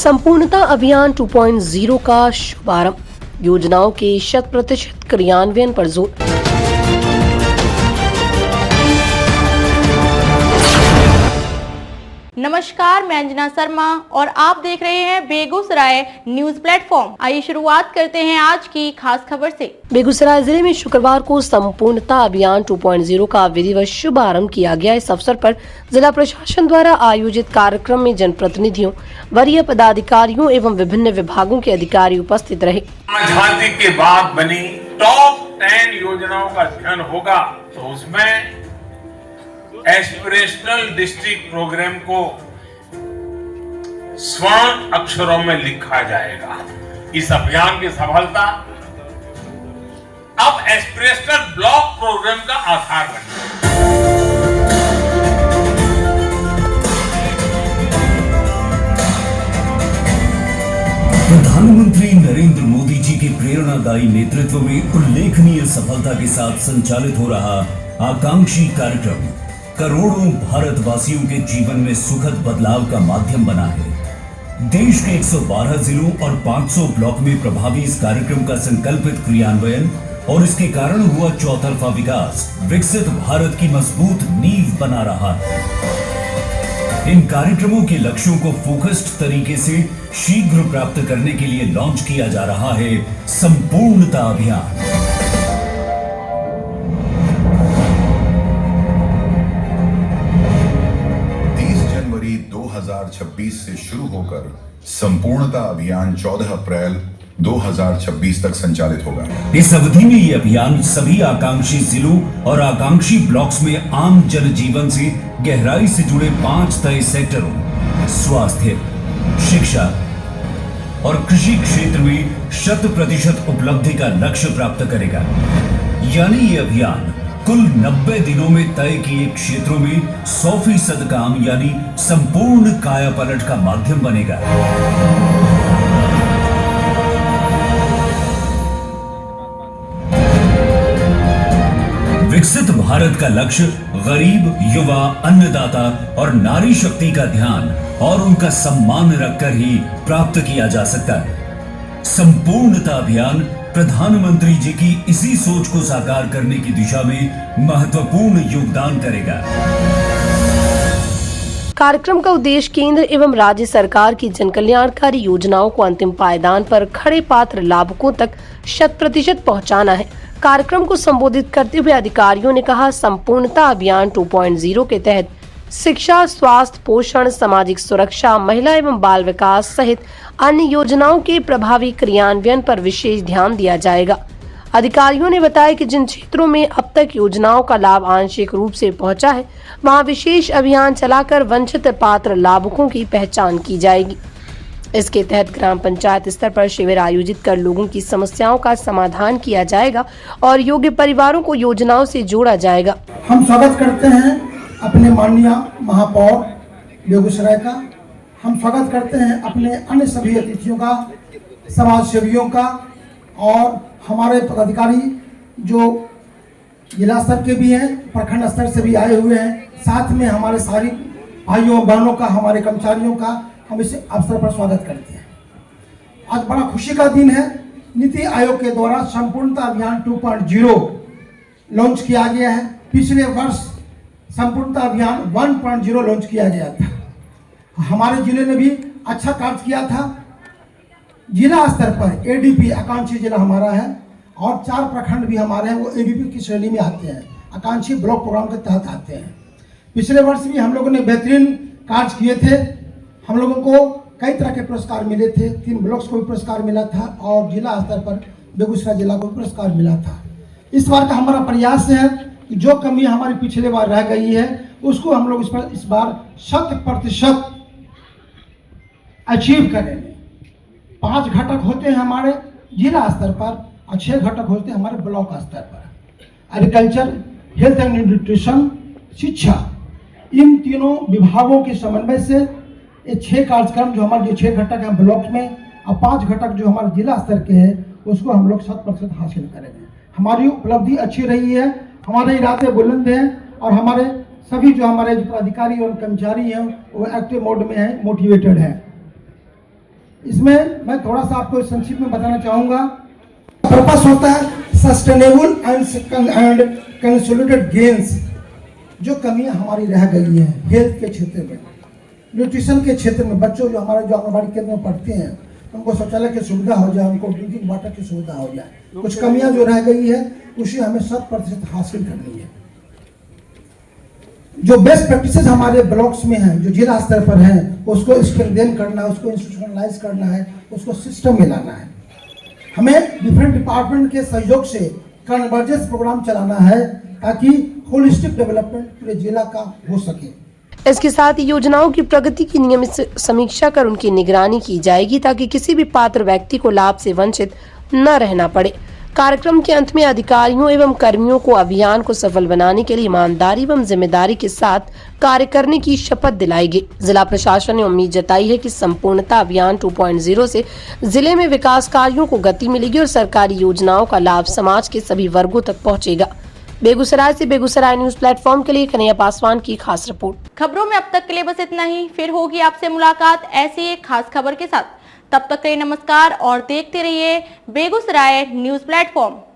संपूर्णता अभियान 2.0 का शुभारंभ, योजनाओं के 100% क्रियान्वयन पर जोर। नमस्कार, मैं अंजना शर्मा और आप देख रहे हैं बेगूसराय न्यूज प्लेटफॉर्म। आइए शुरुआत करते हैं आज की खास खबर से। बेगूसराय जिले में शुक्रवार को संपूर्णता अभियान 2.0 का विधिवत शुभारंभ किया गया। इस अवसर पर जिला प्रशासन द्वारा आयोजित कार्यक्रम में जनप्रतिनिधियों, वरीय पदाधिकारियों एवं विभिन्न विभागों के अधिकारी उपस्थित रहे। आजादी के बाद बनी टॉप 10 योजनाओं का अध्ययन होगा तो उसमें एस्पिरेशनल डिस्ट्रिक्ट प्रोग्राम को स्वर्ण अक्षरों में लिखा जाएगा। इस अभियान की सफलता अब एस्पिरेशनल ब्लॉक प्रोग्राम का आधार बन गया। प्रधानमंत्री नरेंद्र मोदी जी के प्रेरणादायी नेतृत्व में उल्लेखनीय सफलता के साथ संचालित हो रहा आकांक्षी कार्यक्रम करोड़ों भारतवासियों के जीवन में सुखद बदलाव का माध्यम बना है। देश के 112 जिलों और 500 ब्लॉक में प्रभावी इस कार्यक्रम का संकल्पित क्रियान्वयन और इसके कारण हुआ चौतरफा विकास विकसित भारत की मजबूत नींव बना रहा है। इन कार्यक्रमों के लक्ष्यों को फोकस्ड तरीके से शीघ्र प्राप्त करने के लिए लॉन्च किया जा रहा है संपूर्णता अभियान। 2026 से शुरू होकर संपूर्णता अभियान 14 अप्रैल 2026 तक संचालित होगा। इस अवधि में ये अभियान सभी आकांक्षी जिलों और आकांक्षी ब्लॉक्स में आम जनजीवन से गहराई से जुड़े 5 तय सेक्टरों स्वास्थ्य, शिक्षा और कृषि क्षेत्र में 100% उपलब्धि का लक्ष्य प्राप्त करेगा। यानी ये अभियान कुल 90 दिनों में तय किए क्षेत्रों में 100% काम यानी संपूर्ण काया पलट का माध्यम बनेगा। विकसित भारत का लक्ष्य गरीब, युवा, अन्नदाता और नारी शक्ति का ध्यान और उनका सम्मान रखकर ही प्राप्त किया जा सकता है। संपूर्णता अभियान प्रधानमंत्री जी की इसी सोच को साकार करने की दिशा में महत्वपूर्ण योगदान करेगा। कार्यक्रम का उद्देश्य केंद्र एवं राज्य सरकार की जनकल्याणकारी योजनाओं को अंतिम पायदान पर खड़े पात्र लाभुकों तक 100% पहुंचाना है। कार्यक्रम को संबोधित करते हुए अधिकारियों ने कहा, संपूर्णता अभियान 2.0 के तहत शिक्षा, स्वास्थ्य, पोषण, सामाजिक सुरक्षा, महिला एवं बाल विकास सहित अन्य योजनाओं के प्रभावी क्रियान्वयन पर विशेष ध्यान दिया जाएगा। अधिकारियों ने बताया कि जिन क्षेत्रों में अब तक योजनाओं का लाभ आंशिक रूप से पहुंचा है, वहां विशेष अभियान चलाकर वंचित पात्र लाभुकों की पहचान की जाएगी। इसके तहत ग्राम पंचायत स्तर पर शिविर आयोजित कर लोगों की समस्याओं का समाधान किया जाएगा और योग्य परिवारों को योजनाओं से जोड़ा जाएगा। हम स्वागत करते हैं अपने माननीय महापौर बेगूसराय का। हम स्वागत करते हैं अपने अन्य सभी अतिथियों का, समाज सेवियों का और हमारे पदाधिकारी जो जिला स्तर के भी हैं, प्रखंड स्तर से भी आए हुए हैं, साथ में हमारे सारी भाइयों बहनों का, हमारे कर्मचारियों का हम इस अवसर पर स्वागत करते हैं। आज बड़ा खुशी का दिन है। नीति आयोग के द्वारा संपूर्णता अभियान 2.0 लॉन्च किया गया है। पिछले वर्ष संपूर्णता अभियान 1.0 लॉन्च किया गया था। हमारे जिले ने भी अच्छा कार्य किया था। जिला स्तर पर एडीपी आकांक्षी जिला हमारा है और 4 प्रखंड भी हमारे हैं, वो एबीपी की श्रेणी में आते हैं, आकांक्षी ब्लॉक प्रोग्राम के तहत आते हैं। पिछले वर्ष भी हम लोगों ने बेहतरीन कार्य किए थे। हम लोगों को कई तरह के पुरस्कार मिले थे। 3 ब्लॉक्स को भी पुरस्कार मिला था और जिला स्तर पर बेगूसराय जिला को पुरस्कार मिला था। इस बार का हमारा प्रयास है कि जो कमी हमारी पिछले बार रह गई है उसको हम लोग इस बार 100% अचीव करेंगे। 5 घटक होते हैं हमारे जिला स्तर पर और 6 घटक होते हैं हमारे ब्लॉक स्तर पर। एग्रीकल्चर, हेल्थ एंड न्यूट्रिशन, शिक्षा, इन तीनों विभागों के समन्वय से ये 6 कार्यक्रम जो हमारे जो 6 घटक हैं ब्लॉक में और 5 घटक जो हमारे जिला स्तर के हैं उसको हम लोग 100% हासिल करेंगे। हमारी उपलब्धि अच्छी रही है, हमारे इरादे बुलंद हैं और हमारे सभी जो हमारे अधिकारी और कर्मचारी हैं वो एक्टिव मोड में हैं, मोटिवेटेड हैं। इसमें मैं थोड़ा सा आपको संक्षिप्त में बताना चाहूँगा। पर्पस होता है सस्टेनेबल एंड कंसोलिडेटेड गेन्स। जो कमियां हमारी रह गई हैं हेल्थ के क्षेत्र में, न्यूट्रिशन के क्षेत्र में, बच्चों जो हमारे जो आंगनबाड़ी केंद्र में पढ़ते हैं उनको शौचालय की सुविधा हो जाए, उनको ड्रिंकिंग वाटर की सुविधा हो जाए, कुछ कमियां जो रह गई है उसे हमें 100% हासिल करनी है। जो बेस्ट प्रैक्टिसेस हमारे ब्लॉक्स में हैं, जो जिला स्तर पर हैं, उसको स्ट्रेंथन करना है, उसको इंस्टीट्यूशनलाइज करना है, उसको सिस्टम में लाना है। हमें डिफरेंट डिपार्टमेंट के सहयोग से कन्वर्जेंस प्रोग्राम चलाना है ताकि होलिस्टिक डेवलपमेंट पूरे जिला का हो सके। इसके साथ ही योजनाओं की प्रगति की नियमित समीक्षा कर उनकी निगरानी की जाएगी ताकि किसी भी पात्र व्यक्ति को लाभ से वंचित न रहना पड़े। कार्यक्रम के अंत में अधिकारियों एवं कर्मियों को अभियान को सफल बनाने के लिए ईमानदारी एवं जिम्मेदारी के साथ कार्य करने की शपथ दिलाई गई। जिला प्रशासन ने उम्मीद जताई है कि संपूर्णता अभियान 2.0 से जिले में विकास कार्यों को गति मिलेगी और सरकारी योजनाओं का लाभ समाज के सभी वर्गों तक पहुंचेगा। बेगूसराय से बेगूसराय न्यूज प्लेटफॉर्म के लिए कन्हैया पासवान की खास रिपोर्ट। खबरों में अब तक के लिए बस इतना ही। फिर होगी आपसे मुलाकात ऐसी एक खास खबर के साथ। तब तक के लिए नमस्कार और देखते रहिए बेगूसराय न्यूज प्लेटफॉर्म।